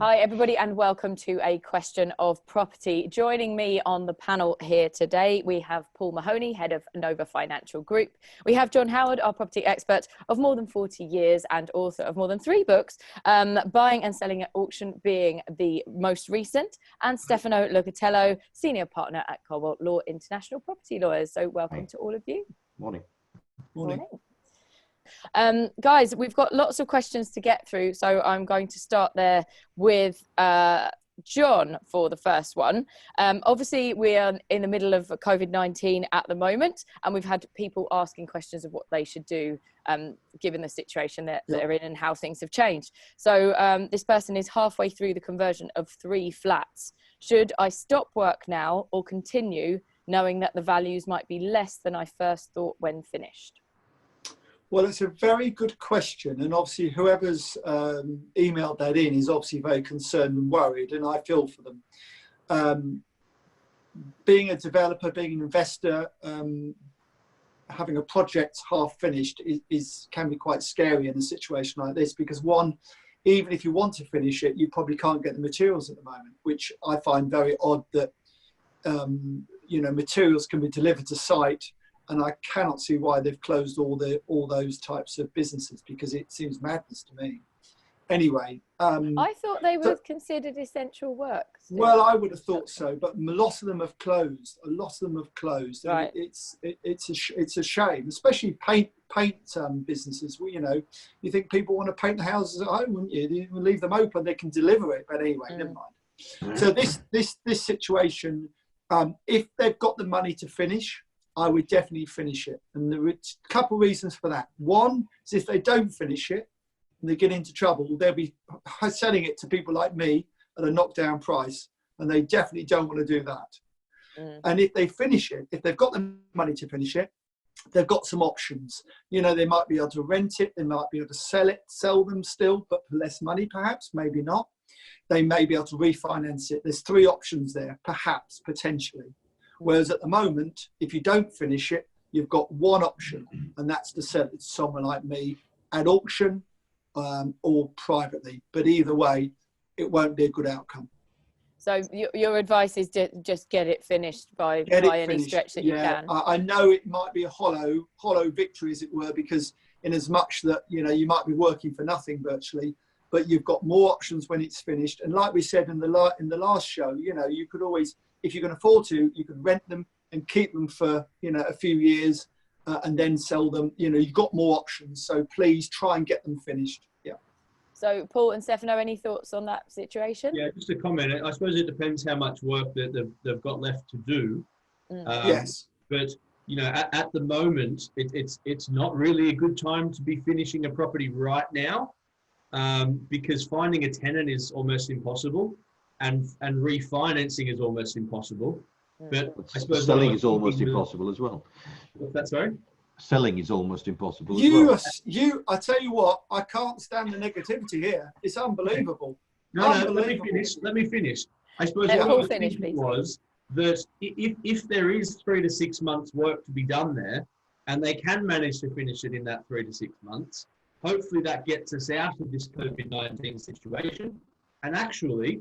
Hi everybody and welcome to A Question of Property. Joining me on the panel here today, we have Paul Mahoney, Head of Nova Financial Group. We have John Howard, our property expert of more than 40 years and author of more than 3 books, Buying and Selling at Auction being the most recent, and Stefano Lucatello, Senior Partner at Kobalt Law, International Property Lawyers. So welcome to all of you. Morning. Morning. Guys, we've got lots of questions to get through, so I'm going to start there with John for the first one. Obviously, we are in the middle of COVID-19 at the moment, and we've had people asking questions of what they should do given the situation that they're in and how things have changed. So this person is halfway through the conversion of 3 flats. Should I stop work now or continue, knowing that the values might be less than I first thought when finished? Well, it's a very good question, and obviously whoever's emailed that in is obviously very concerned and worried, and I feel for them. Being a developer, being an investor, having a project half finished can be quite scary in a situation like this, because one, even if you want to finish it, you probably can't get the materials at the moment, which I find very odd that materials can be delivered to site. And I cannot see why they've closed all those types of businesses, because it seems madness to me. Anyway, I thought they were considered essential work. Still. Well, I would have thought so, but a lot of them have closed. A lot of them have closed. Right. It's a shame, especially paint businesses. Well, you think people want to paint the houses at home, wouldn't you? You leave them open, they can deliver it. But anyway, never mind. So this situation, if they've got the money to finish, I would definitely finish it. And there are a couple of reasons for that. One is if they don't finish it and they get into trouble, they'll be selling it to people like me at a knockdown price. And they definitely don't want to do that. And if they finish it, if they've got the money to finish it, they've got some options. They might be able to rent it. They might be able to sell them still, but for less money, perhaps, maybe not. They may be able to refinance it. There's 3 options there, perhaps, potentially. Whereas at the moment, if you don't finish it, you've got one option, and that's to sell it to someone like me at auction or privately. But either way, it won't be a good outcome. So your advice is to just get it finished by any stretch that you can. I know it might be a hollow victory, as it were, because in as much that you might be working for nothing virtually, but you've got more options when it's finished. And like we said in the last show, you could always, if you can afford to, you can rent them and keep them for a few years and then sell them. You've got more options, so please try and get them finished. So Paul and Stefano, any thoughts on that situation? Yeah, just a comment. I suppose it depends how much work that they've got left to do. Yes. But at the moment, it's not really a good time to be finishing a property right now, because finding a tenant is almost impossible. And refinancing is almost impossible. But I suppose selling is almost impossible as well. What's that, sorry? Selling is almost impossible as well. I tell you what, I can't stand the negativity here. It's unbelievable. No, let me finish. I suppose what I was thinking was that if there is 3 to 6 months work to be done there, and they can manage to finish it in that 3 to 6 months, hopefully that gets us out of this COVID-19 situation. And actually,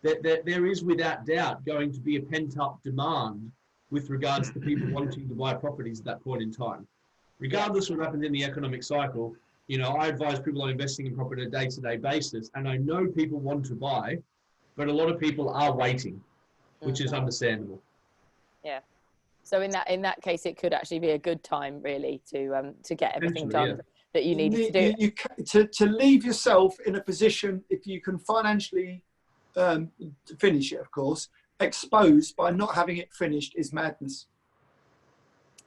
there is without doubt going to be a pent-up demand with regards to people wanting to buy properties at that point in time. Regardless of what happens in the economic cycle, I advise people on investing in property on a day-to-day basis, and I know people want to buy, but a lot of people are waiting, which is understandable. Yeah. So in that case, it could actually be a good time, really, to get everything done that you need to do. To leave yourself in a position, if you can financially finish it, of course, exposed by not having it finished is madness.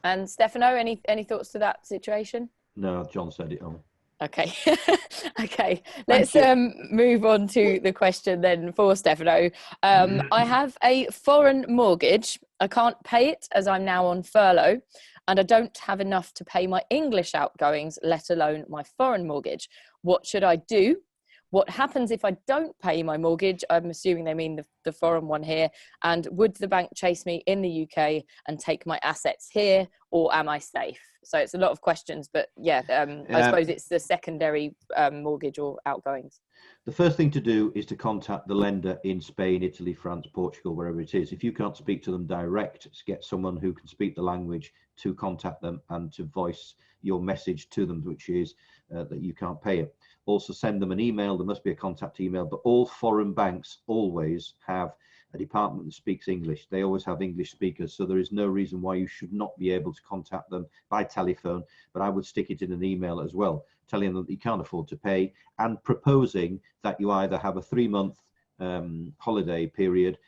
And Stefano, any thoughts to that situation? No, John said it all. Okay. Okay, let's move on to the question then for Stefano. I have a foreign mortgage. I can't pay it as I'm now on furlough, and I don't have enough to pay my English outgoings, let alone my foreign mortgage. What should I do? What happens if I don't pay my mortgage? I'm assuming they mean the foreign one here. And would the bank chase me in the UK and take my assets here, or am I safe? So it's a lot of questions, but yeah, I suppose it's the secondary mortgage or outgoings. The first thing to do is to contact the lender in Spain, Italy, France, Portugal, wherever it is. If you can't speak to them direct, get someone who can speak the language to contact them and to voice your message to them, which is that you can't pay it. Also send them an email. There must be a contact email, but all foreign banks always have a department that speaks English. They always have English speakers, so there is no reason why you should not be able to contact them by telephone, but I would stick it in an email as well, telling them that you can't afford to pay and proposing that you either have a 3-month holiday period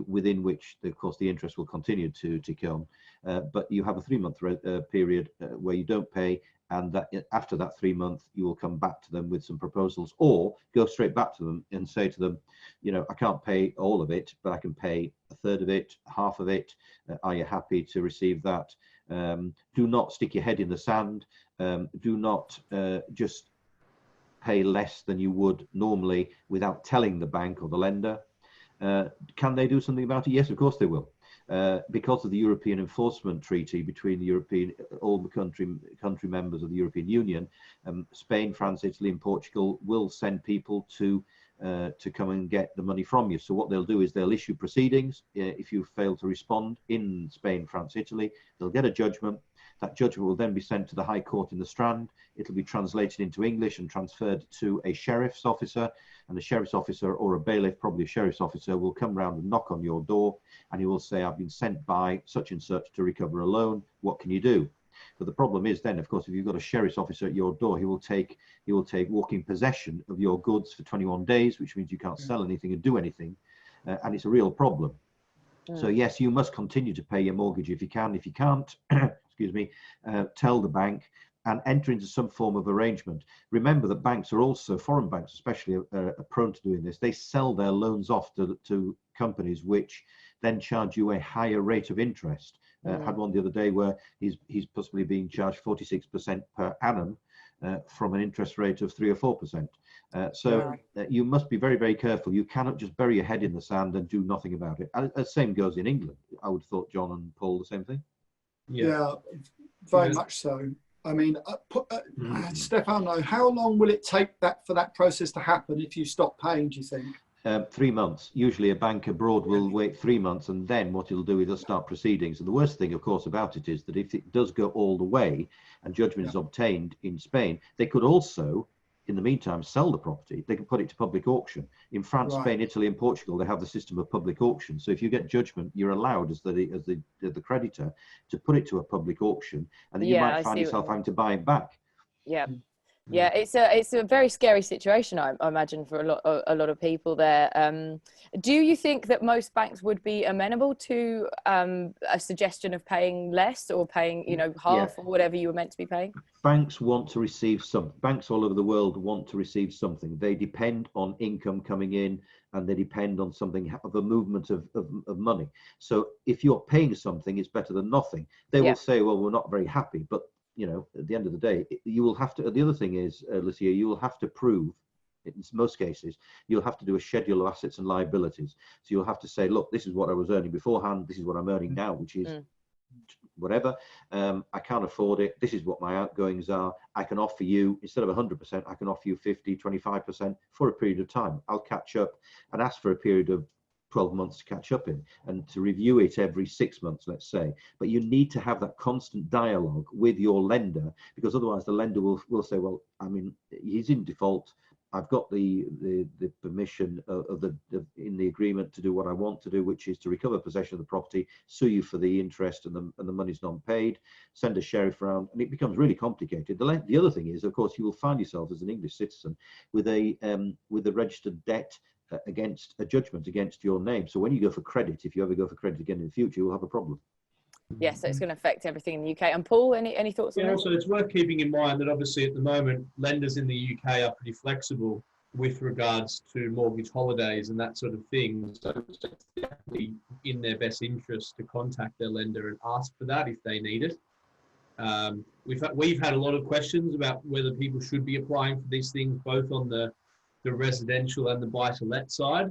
within which, of course, the interest will continue to come, but you have a 3-month period where you don't pay, and that after that 3 months you will come back to them with some proposals, or go straight back to them and say to them, you know, I can't pay all of it, but I can pay a third of it, half of it. Are you happy to receive that? Do not stick your head in the sand. Do not just pay less than you would normally without telling the bank or the lender. Can they do something about it? Yes, of course they will. Because of the European Enforcement Treaty between all the country members of the European Union, Spain, France, Italy, and Portugal will send people to come and get the money from you. So what they'll do is they'll issue proceedings. If you fail to respond in Spain, France, Italy, they'll get a judgment. That judgment will then be sent to the High Court in the Strand. It'll be translated into English and transferred to a sheriff's officer, and the sheriff's officer or a bailiff, probably a sheriff's officer, will come round and knock on your door, and he will say, I've been sent by such and such to recover a loan. What can you do? But the problem is then, of course, if you've got a sheriff's officer at your door, he will take walking possession of your goods for 21 days, which means you can't sell anything and do anything, and it's a real problem. So yes, you must continue to pay your mortgage if you can. If you can't, excuse me, tell the bank and enter into some form of arrangement. Remember that banks are also, foreign banks especially, are prone to doing this. They sell their loans off to companies which then charge you a higher rate of interest. Had one the other day where he's possibly being charged 46% per annum from an interest rate of 3 or 4%. You must be very, very careful. You cannot just bury your head in the sand and do nothing about it. And the same goes in England. I would have thought, John and Paul, the same thing. Yeah, very much so. I mean, Stefano, how long will it take for that process to happen if you stop paying, do you think? 3 months. Usually a bank abroad will wait 3 months, and then what he'll do is he'll start proceedings. And the worst thing, of course, about it is that if it does go all the way and judgment is obtained in Spain, they could also, in the meantime, sell the property. They can put it to public auction. In France, Spain, Italy, and Portugal, they have the system of public auction. So if you get judgment, you're allowed as the creditor to put it to a public auction, and then you might find yourself having to buy it back. Yeah. Yeah, it's a very scary situation, I imagine, for a lot of people there. Do you think that most banks would be amenable to a suggestion of paying less, or paying, half or whatever you were meant to be paying? Banks want to receive some. Banks all over the world want to receive something. They depend on income coming in, and they depend on something of a movement of money. So if you're paying something, it's better than nothing. They will say, well, we're not very happy, but at the end of the day, you will have to. The other thing is, Lucia, you will have to prove, in most cases, you'll have to do a schedule of assets and liabilities. So you'll have to say, look, this is what I was earning beforehand. This is what I'm earning now, which is whatever. I can't afford it. This is what my outgoings are. I can offer you, instead of 100%, I can offer you 50, 25% for a period of time. I'll catch up and ask for a period of 12 months to catch up in, and to review it every 6 months, let's say. But you need to have that constant dialogue with your lender, because otherwise the lender will say, well, I mean, he's in default. I've got the permission in the agreement to do what I want to do, which is to recover possession of the property, sue you for the interest, and the money's not paid, send a sheriff around, and it becomes really complicated. The other thing is, of course, you will find yourself as an English citizen with a registered debt against a judgment against your name. So when you go for credit, if you ever go for credit again in the future, you'll have a problem. Yes, so it's going to affect everything in the UK. And Paul, any thoughts on that? Also, it's worth keeping in mind that obviously at the moment, lenders in the UK are pretty flexible with regards to mortgage holidays and that sort of thing. So it's definitely in their best interest to contact their lender and ask for that if they need it. We've had a lot of questions about whether people should be applying for these things, both on the the residential and the buy-to-let side.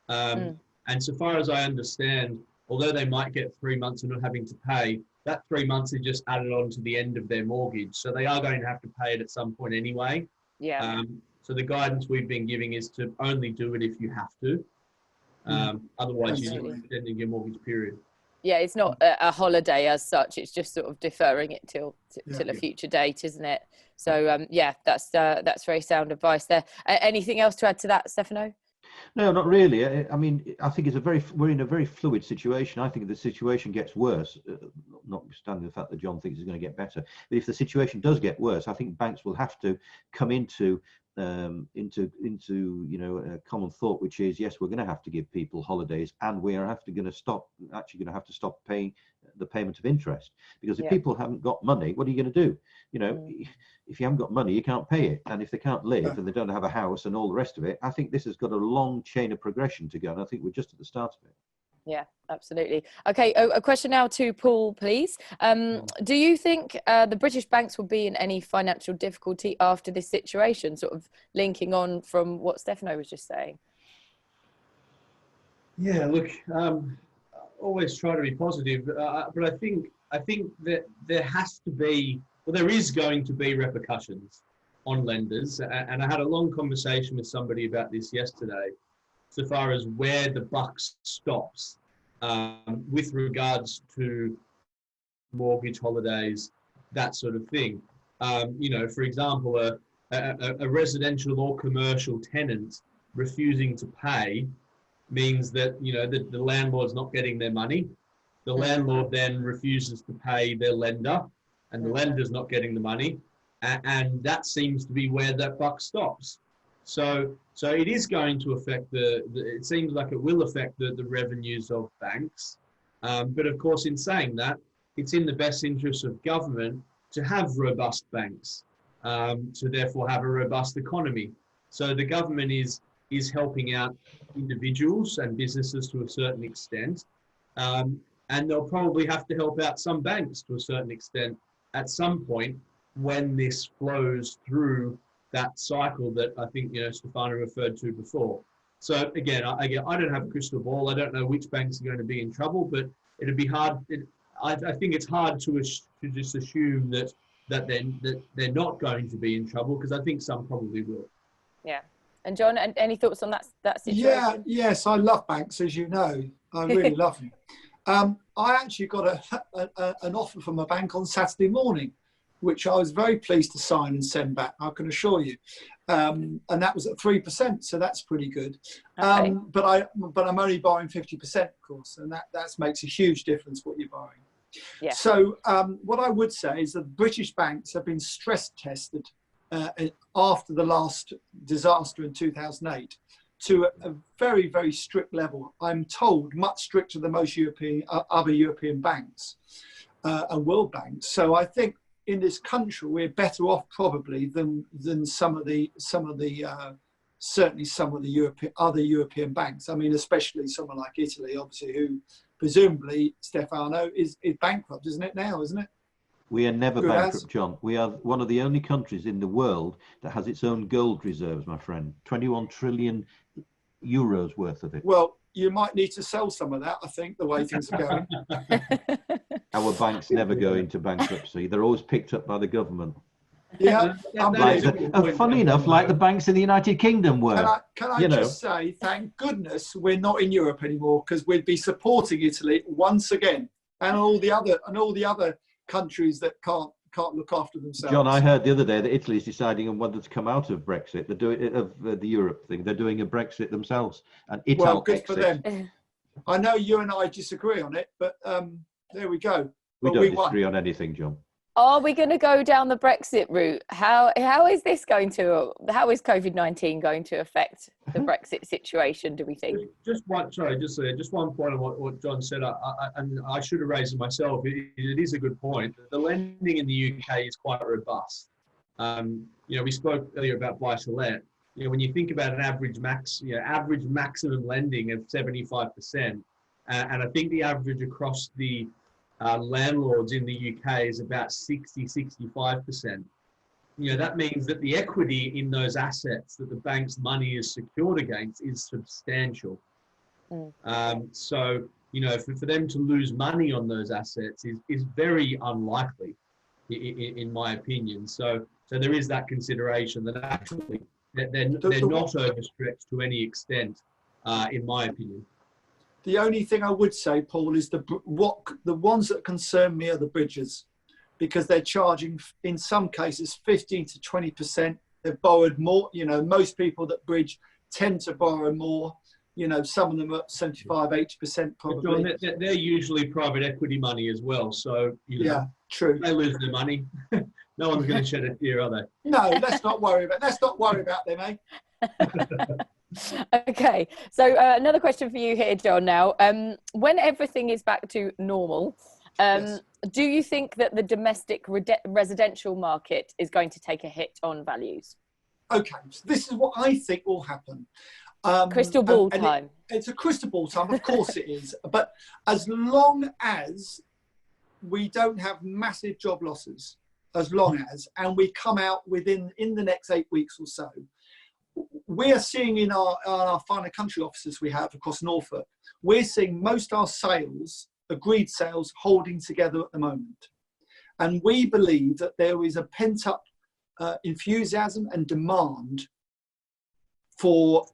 And so far as I understand, although they might get 3 months of not having to pay, that 3 months is just added on to the end of their mortgage. So they are going to have to pay it at some point anyway. Yeah. So the guidance we've been giving is to only do it if you have to. Otherwise, you're extending your mortgage period. Yeah, it's not a holiday as such. It's just sort of deferring it till a future date, isn't it? So yeah, that's very sound advice there. Anything else to add to that, Stefano? No, not really. I mean, I think we're in a very fluid situation. I think if the situation gets worse, notwithstanding the fact that John thinks it's going to get better, but if the situation does get worse, I think banks will have to come into a common thought, which is, yes, we're going to have to give people holidays, and we are going to have to stop paying the payment of interest, because if people haven't got money, what are you going to do? If you haven't got money, you can't pay it, and if they can't live and they don't have a house and all the rest of it, I think this has got a long chain of progression to go, and I think we're just at the start of it. Yeah, absolutely. Okay, a question now to Paul, please. Do you think the British banks will be in any financial difficulty after this situation, sort of linking on from what Stefano was just saying? Yeah, look, always try to be positive, but I think that there is going to be repercussions on lenders, and I had a long conversation with somebody about this yesterday, so far as where the buck stops with regards to mortgage holidays, that sort of thing. For example, a residential or commercial tenant refusing to pay means that, the landlord's not getting their money. The landlord then refuses to pay their lender, and the lender's not getting the money. And that seems to be where that buck stops. So it is going to affect it seems like it will affect the revenues of banks. But of course, in saying that, it's in the best interest of government to have robust banks, to therefore have a robust economy. So the government is helping out individuals and businesses to a certain extent. And they'll probably have to help out some banks to a certain extent at some point when this flows through that cycle that I think, Stefano referred to before. So again, I don't have a crystal ball. I don't know which banks are going to be in trouble, but it'd be hard. I think it's hard to just assume that they're not going to be in trouble, because I think some probably will. Yeah. And John, any thoughts on that situation? Yeah, yes, I love banks, as you know. I really love them. I actually got an offer from a bank on Saturday morning, which I was very pleased to sign and send back, I can assure you. And that was at 3%, so that's pretty good. Okay. But I'm only borrowing 50%, of course, and that makes a huge difference what you're borrowing. Yeah. So what I would say is that British banks have been stress tested after the last disaster in 2008 to a very, very strict level. I'm told much stricter than most other European banks and world banks. So I think in this country we're better off probably than certainly some of the other European banks. I mean, especially someone like Italy, obviously, who presumably, Stefano, is bankrupt, isn't it now, isn't it? We are never bankrupt, John. We are one of the only countries in the world that has its own gold reserves, my friend. 21 trillion euros worth of it. Well, you might need to sell some of that, I think, the way things are going. Our banks never go into bankruptcy. They're always picked up by the government. Yeah. Funny enough, like the banks in the United Kingdom were. Can I just say, thank goodness we're not in Europe anymore, because we'd be supporting Italy once again, and all the other countries that can't look after themselves. John, I heard the other day that Italy is deciding on whether to come out of Brexit. They're doing it of the Europe thing. They're doing a Brexit themselves, and well, good for them. I know you and I disagree on it, but there we go. We don't disagree on anything, John. Are we going to go down the Brexit route? How is COVID-19 going to affect the Brexit situation, do we think? Just one point on what John said, and I should have raised it myself. It is a good point. The lending in the UK is quite robust. We spoke earlier about buy-to-let. When you think about an average maximum lending of 75%, and I think the average across the landlords in the UK is about 60-65%. that means that the equity in those assets that the bank's money is secured against is substantial. So, for them to lose money on those assets is very unlikely, in my opinion. So there is that consideration that actually they're not overstretched to any extent, in my opinion. The only thing I would say, Paul, is the ones that concern me are the bridges, because they're charging, in some cases, 15 to 20%. They've borrowed more. Most people that bridge tend to borrow more. Some of them are 75, 80% probably. John, they're usually private equity money as well. So, yeah, true. They lose their money. No one's going to shed a tear, are they? No, let's not worry about them, eh? Okay, so another question for you here, John, now. When everything is back to normal, Yes. do you think that the domestic residential market is going to take a hit on values? Okay, so this is what I think will happen. Crystal ball time. It's a crystal ball time, of course it is. But as long as we don't have massive job losses, and we come out in the next 8 weeks or so, we are seeing in our final country offices we have across Norfolk, we're seeing most our sales, agreed sales, holding together at the moment. And we believe that there is a pent-up enthusiasm and demand for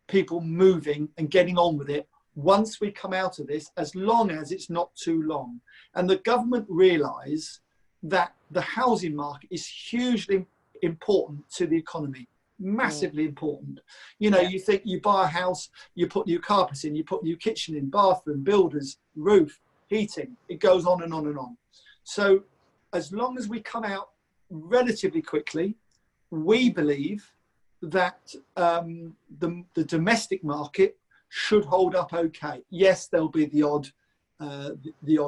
people moving and getting on with it once we come out of this, as long as it's not too long. And the government realise that the housing market is hugely important to the economy, massively important. You think you buy a house, you put new carpets in, you put new kitchen in, bathroom, builders, roof, heating, it goes on and on and on. So as long as we come out relatively quickly, we believe that the domestic market should hold up okay. Yes, there'll be the odd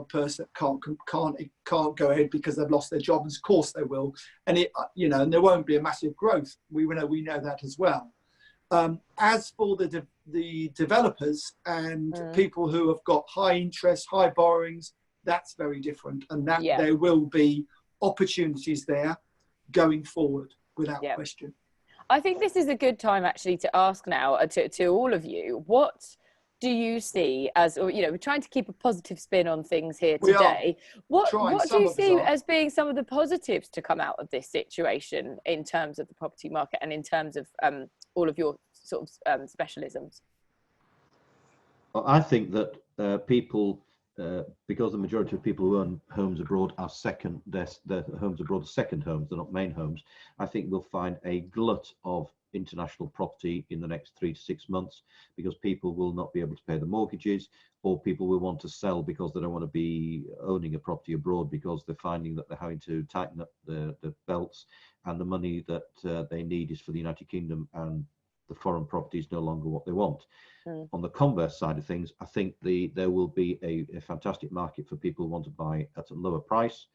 person that can't go ahead because they've lost their job, and of course they will, and and there won't be a massive growth. We know that as well. As for the developers and people who have got high interest, high borrowings, that's very different, and that there will be opportunities there going forward without question. I think this is a good time actually to ask now to all of you, what do you see as, we're trying to keep a positive spin on things here today. What do you see as being some of the positives to come out of this situation in terms of the property market and in terms of all of your sort of specialisms? Well, I think that people, because the majority of people who own homes abroad are their homes abroad are second homes, they're not main homes. I think we'll find a glut of international property in the next 3 to 6 months, because people will not be able to pay the mortgages, or people will want to sell because they don't want to be owning a property abroad, because they're finding that they're having to tighten up the belts, and the money that they need is for the United Kingdom, and the foreign property is no longer what they want. On the converse side of things, I think there will be a fantastic market for people who want to buy at a lower price.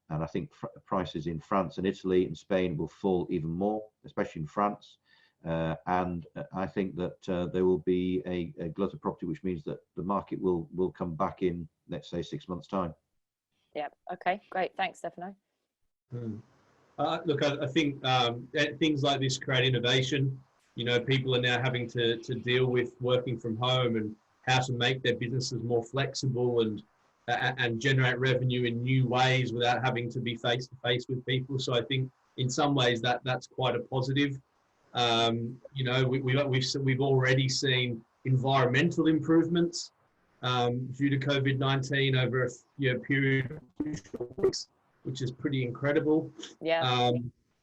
And I think prices in France and Italy and Spain will fall even more, especially in France. And I think that there will be a glut of property, which means that the market will come back in, let's say, 6 months' time. Yeah. Okay, great. Thanks, Stefano. Look, I think things like this create innovation. People are now having to deal with working from home and how to make their businesses more flexible and generate revenue in new ways without having to be face to face with people. So I think in some ways that's quite a positive. We've already seen environmental improvements due to COVID-19 over a period of weeks, which is pretty incredible. Yeah.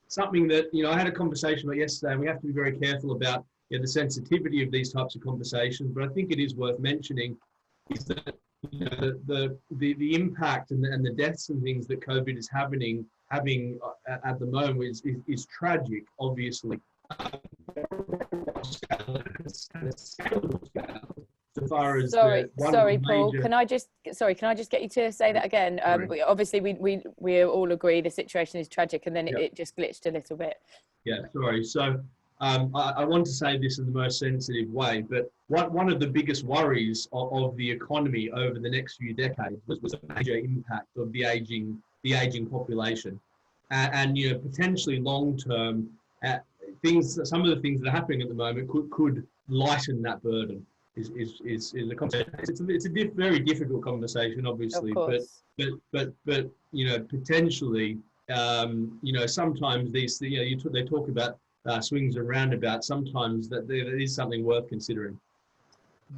Something that I had a conversation about yesterday, and we have to be very careful about the sensitivity of these types of conversations. But I think it is worth mentioning is that the impact and the deaths and things that COVID is having at the moment is tragic, obviously. As far as sorry, Paul. Can I just get you to say that again? Obviously, we all agree the situation is tragic, and then it just glitched a little bit. Yeah, sorry. So I want to say this in the most sensitive way, but one of the biggest worries of the economy over the next few decades was a major impact of the aging population. and you know, potentially long term things. Some of the things that are happening at the moment could lighten that burden. Is a conversation. It's a very difficult conversation, obviously, but you know, potentially, you know, sometimes these, you know, they talk about swings and roundabouts. Sometimes that there is something worth considering.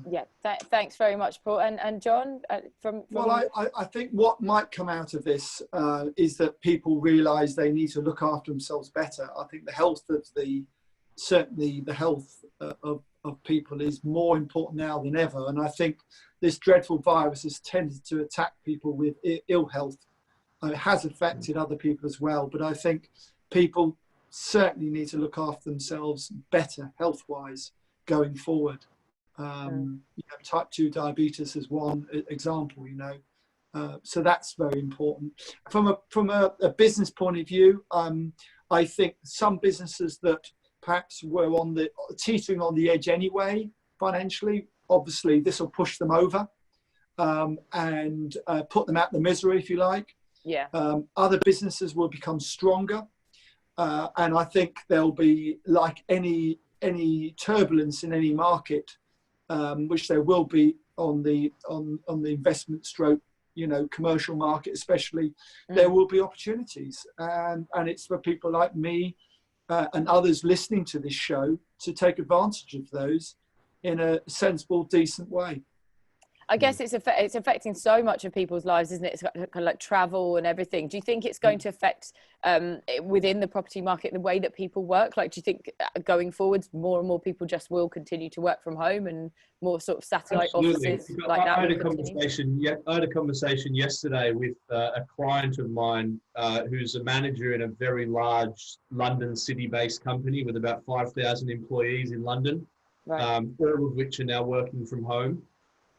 Yeah, thanks very much, Paul. And John, from well, I think what might come out of this is that people realise they need to look after themselves better. I think the health of certainly the health of people is more important now than ever. And I think this dreadful virus has tended to attack people with ill health. It has affected other people as well, but I think people certainly need to look after themselves better health-wise going forward. You know, type 2 diabetes is one example, you know, so that's very important. From a business point of view, I think some businesses that perhaps were teetering on the edge anyway financially, obviously this will push them over and put them out of the misery, if you like. Yeah. Other businesses will become stronger, and I think there'll be, like any turbulence in any market, which there will be on the investment stroke, you know, commercial market especially, there will be opportunities, and it's for people like me and others listening to this show to take advantage of those in a sensible, decent way. I guess it's affecting so much of people's lives, isn't it? It's kind of like travel and everything. Do you think it's going to affect within the property market the way that people work? Like, do you think going forwards, more and more people just will continue to work from home and more sort of satellite offices like that? I had a conversation yesterday with a client of mine who's a manager in a very large London city-based company with about 5,000 employees in London, right. All of which are now working from home.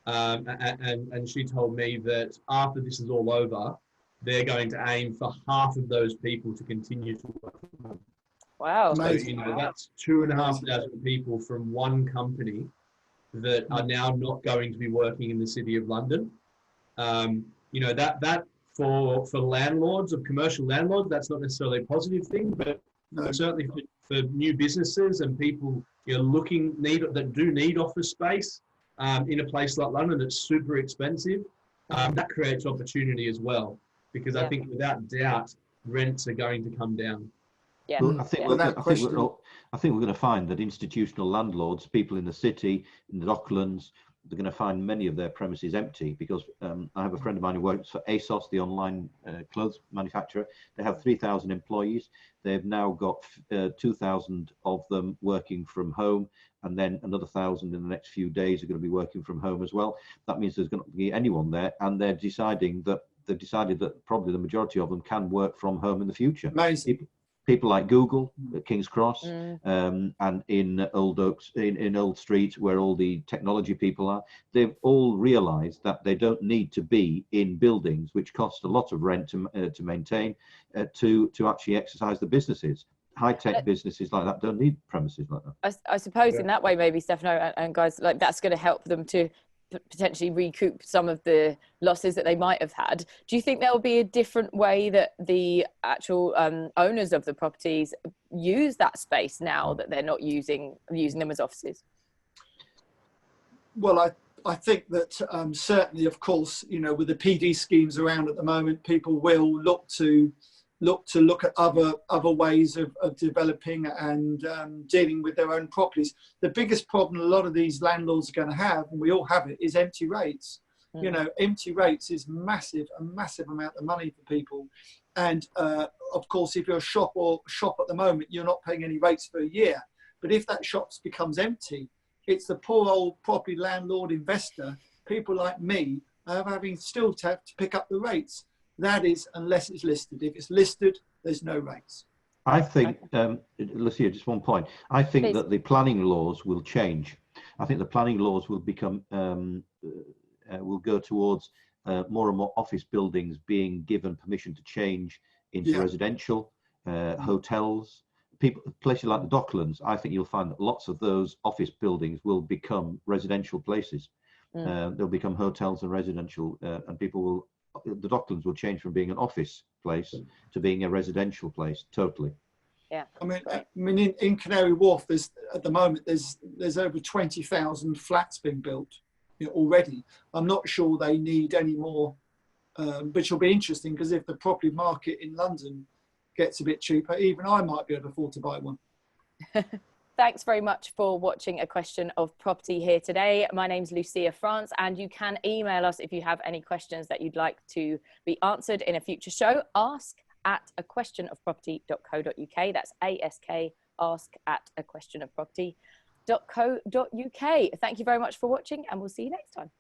And she told me that after this is all over, they're going to aim for half of those people to continue to work from home. Wow. So, you know, that's 2,500 people from one company that are now not going to be working in the City of London. You know, that for landlords, of commercial landlords, that's not necessarily a positive thing, but certainly for new businesses and people, you know, that do need office space, in a place like London that's super expensive, that creates opportunity as well, because I think without doubt rents are going to come down. Yeah, well, I think we're going to find that institutional landlords, people in the city, in the Docklands, they're going to find many of their premises empty, because I have a friend of mine who works for ASOS, the online clothes manufacturer. They have 3,000 employees. They've now got 2,000 of them working from home, and then another 1,000 in the next few days are going to be working from home as well. That means there's going to be anyone there, and they've decided that probably the majority of them can work from home in the future. Amazing. People like Google at King's Cross, and in Old Oaks, in Old Street, where all the technology people are, they've all realised that they don't need to be in buildings which cost a lot of rent to maintain to actually exercise the businesses. High-tech businesses like that don't need premises like that. I suppose in that way, maybe Stefano and guys, like, that's going to help them to potentially recoup some of the losses that they might have had. Do you think there will be a different way that the actual owners of the properties use that space now that they're not using them as offices? Well, I think that certainly, of course, you know, with the PD schemes around at the moment, people will look at other ways of developing and dealing with their own properties. The biggest problem a lot of these landlords are going to have, and we all have it, is empty rates. You know, empty rates is a massive amount of money for people. And of course, if you're a shop at the moment, you're not paying any rates for a year. But if that shop becomes empty, it's the poor old property landlord investor, people like me, having still to have to pick up the rates. That is, unless it's listed. If it's listed, there's no rates. I think, Lucia, just one point. I think that the planning laws will change. I think the planning laws will become, will go towards more and more office buildings being given permission to change into residential, hotels, places like the Docklands. I think you'll find that lots of those office buildings will become residential places. They'll become hotels and residential, and people will. The Docklands will change from being an office place to being a residential place. Totally. Yeah. I mean, in Canary Wharf, at the moment there's over 20,000 flats being built, you know, already. I'm not sure they need any more, which will be interesting, because if the property market in London gets a bit cheaper, even I might be able to afford to buy one. Thanks very much for watching A Question of Property here today. My name's Lucia France, and you can email us if you have any questions that you'd like to be answered in a future show. ask@aquestionofproperty.co.uk. That's ASK, ask@aquestionofproperty.co.uk. Thank you very much for watching, and we'll see you next time.